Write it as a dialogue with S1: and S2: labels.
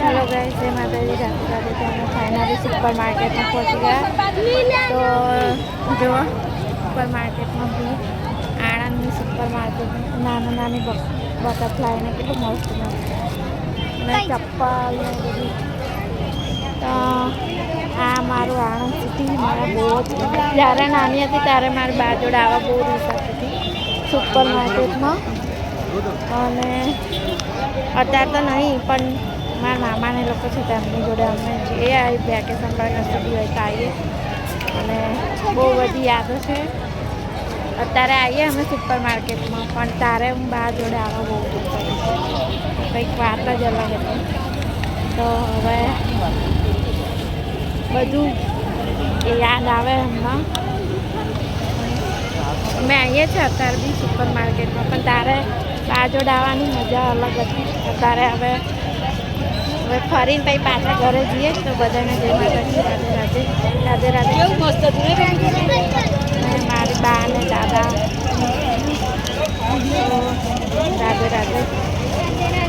S1: Hello guys, जय माताजी। राधे राधे। तो हम फाइनली सुपर मार्केट में पहुंच गया। तो जो सुपर मार्केट में भी आणंद में सुपर मार्केट में नाना नानी बटरफ्लाई ने के मस्त मस्त चप्पल ने बधी। तो आ मारू आणंद सिटी मारा बहुत जयरे नानी थी त्यारे मारी बा जोड़े आवा बहुत ईच्छा थी सुपर मार्केट में। अत्यार तो नहीं पण मारा मामा ने लोग जोड़े अमे जे आई वेकेशन पर कशे बी होय तो आईए अने बहु बधी यादों है। अत्यारे आईए अमे सुपर मार्केट में पण तारे हूँ बा जोड़े आवा बहुत कंईक वात ज अलग हती। तो हवे बधु याद आवे हमणां अमे आईए छे अत्यारे बी सुपर मार्केट में पण तारे बा जोड़े आवानी मजा अलग हती। अत्यारे हवे फरीने पछी पाछा घरे जईए। तो बधाने जय माताजी। राधे राधे। राधे राधे। केवुं मस्त हतुं ने मारी बा ने दादा